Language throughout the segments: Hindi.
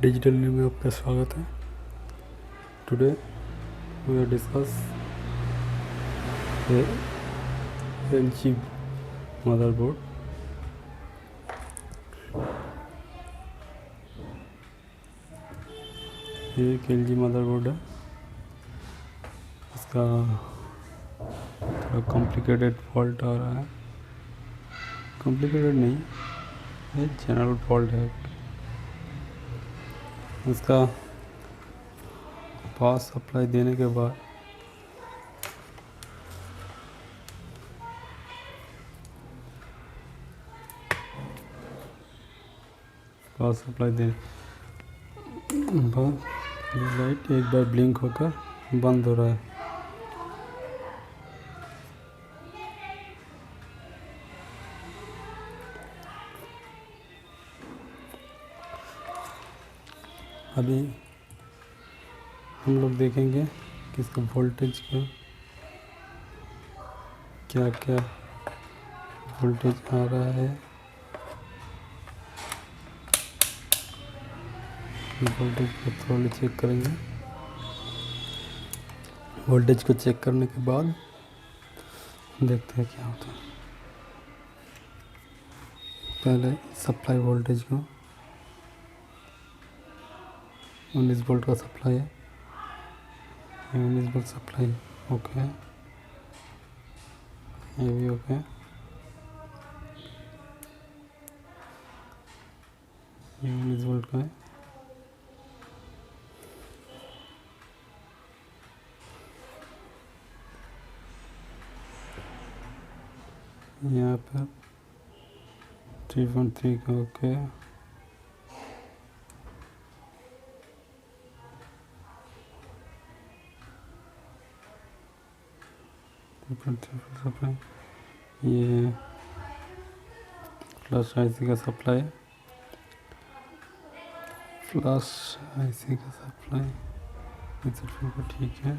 डिजिटल न्यू में आपका स्वागत है। Today we are discuss LG motherboard. ये एक LG मदरबोर्ड है। इसका थोड़ा कॉम्प्लिकेटेड फॉल्ट आ रहा है। कॉम्प्लिकेटेड नहीं, ये जनरल फॉल्ट है। इसका पावर सप्लाई देने के बाद ये लाइट एक बार ब्लिंक होकर बंद हो रहा है। अभी हम लोग देखेंगे कि इसका वोल्टेज का क्या क्या वोल्टेज आ रहा है। वोल्टेज को थोड़ा चेक करेंगे। वोल्टेज को चेक करने के बाद देखते हैं क्या होता है। पहले सप्लाई वोल्टेज को 19 वोल्ट का सप्लाई है। 19 वोल्ट सप्लाई ओके, ये भी ओके। ये 19 वोल्ट का है। यहाँ पर 3.3 का ओके। सप्लाई, ये फ्लैश आईसी का सप्लाई, फ्लैश आईसी का सप्लाई बिल्कुल ठीक है।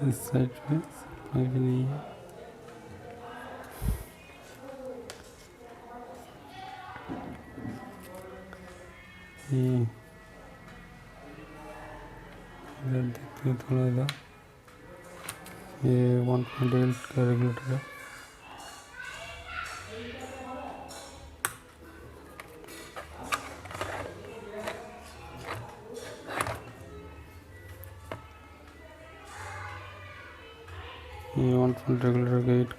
इस साइड पे सप्लाई भी नहीं है। ये इधर देखते हैं थोड़ा इधर। ये 1.8 का रेगुलेटर है। ये 1 रेगुलेटर गेट,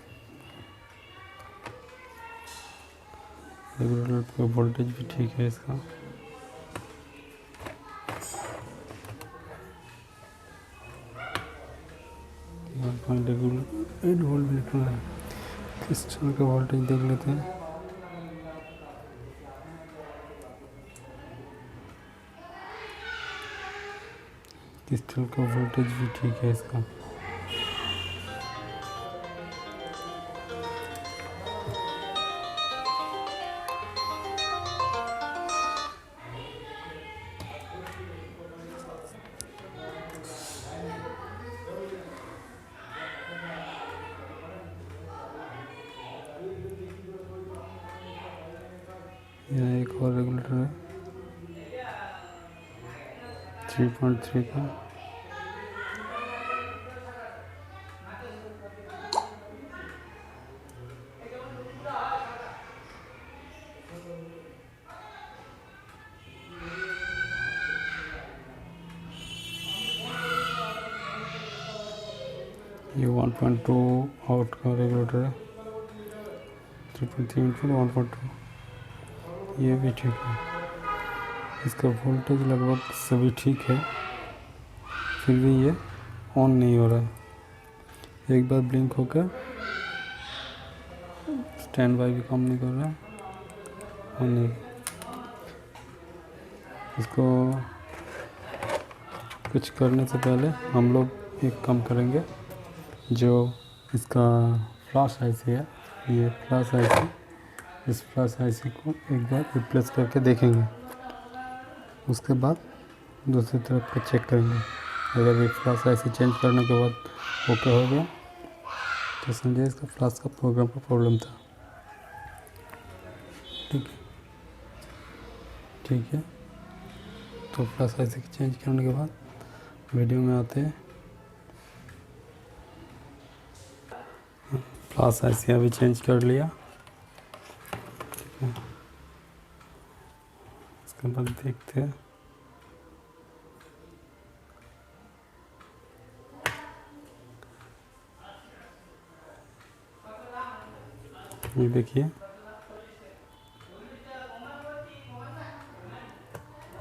रेगुलेटर का वोल्टेज भी ठीक है इसका। रेगुलेटर 8 वोल्ट भी निकल रहा है। क्रिस्टल का वोल्टेज देख लेते हैं। क्रिस्टल का वोल्टेज भी ठीक है इसका। यह एक और रेगुलेटर है 3.3 का। ये 1.2 आउट का रेगुलेटर है 3.3 इनपुट 1.2। ये भी ठीक है। इसका वोल्टेज लगभग सभी ठीक है, फिर भी ये ऑन नहीं हो रहा है। एक बार ब्लिंक होकर स्टैंड बाय भी काम नहीं कर रहा है। ऑन नहीं, इसको कुछ करने से पहले हम लोग एक काम करेंगे। जो इसका फ्लैश आईसी है, ये फ्लैश आईसी, इस फ्लैश आईसी को एक बार रिप्लेस करके देखेंगे। उसके बाद दूसरी तरफ का चेक करेंगे। अगर ये फ्लैश ऐसे चेंज करने के बाद ओके हो गया तो समझिए इसका फ्लैश का प्रोग्राम का प्रॉब्लम था। ठीक है, ठीक है। तो फ्लैश ऐसे चेंज करने के बाद वीडियो में आते हैं। फ्लैश ऐसे अभी चेंज कर लिया। ठीक है, इसके बाद देखते हैं। ये देखिए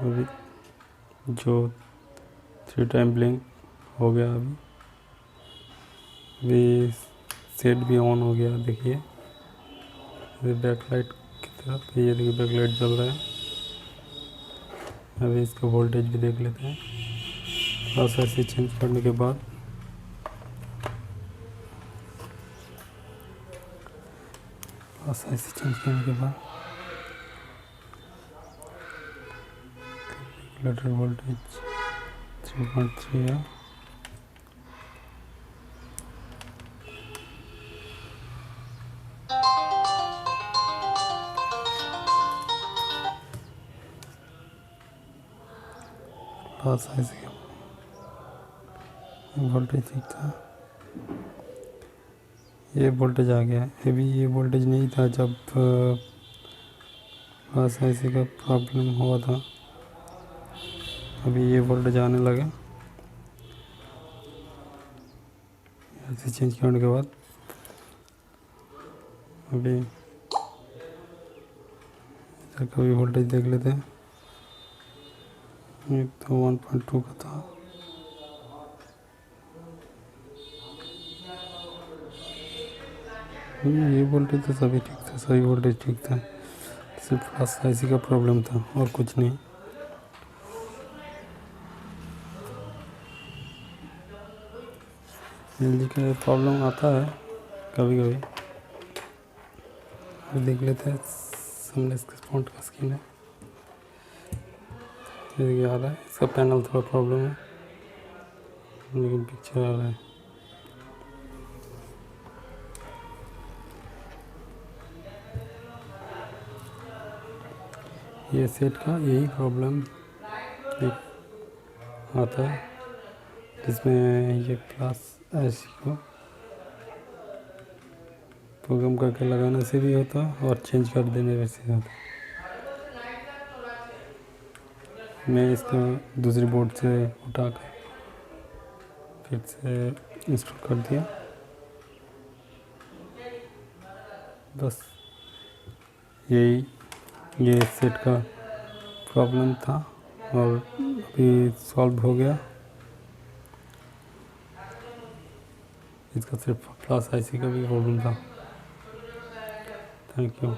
अभी जो 3 टाइम ब्लिंक हो गया, अभी सेट भी ऑन हो गया। देखिए अभी बैकलाइट की तरफ, ये देखिए बैकलाइट जल रहा है। अभी इसका वोल्टेज भी देख लेते हैं। बस ऐसे चेंज करने के बाद कैलकुलेटर वोल्टेज 3.3 है। बस ऐसे वोल्टेज ठीक था, ये वोल्टेज आ गया। अभी ये वोल्टेज नहीं था जब बस ऐसे का प्रॉब्लम हुआ था। अभी ये वोल्टेज आने लगा। ऐसे चेंज करने के बाद अभी इधर का भी वोल्टेज देख लेते हैं। ये तो 1.2 का था। ये वोल्टेज तो सभी ठीक था, सभी वोल्टेज ठीक था, सिर्फ फ्लैश ऐसी का प्रॉब्लम था और कुछ नहीं। एलजी का प्रॉब्लम आता है कभी कभी। देख लेते हैं सामने इसका स्पॉट का स्क्रीन है, ये देखिए आ रहा है। इसका पैनल थोड़ा प्रॉब्लम है लेकिन पिक्चर आ रहा है। ये सेट का यही प्रॉब्लम आता है, जिसमें ये प्लस ऐसी को प्रोग्राम करके लगाने से भी होता और चेंज कर देने वैसे होता। मैं इसको दूसरी बोर्ड से उठा कर फिर से इंस्टॉल कर दिया। बस यही ये सेट का प्रॉब्लम था और अभी सॉल्व हो गया। इसका सिर्फ प्लस आईसी का भी प्रॉब्लम था। Thank you.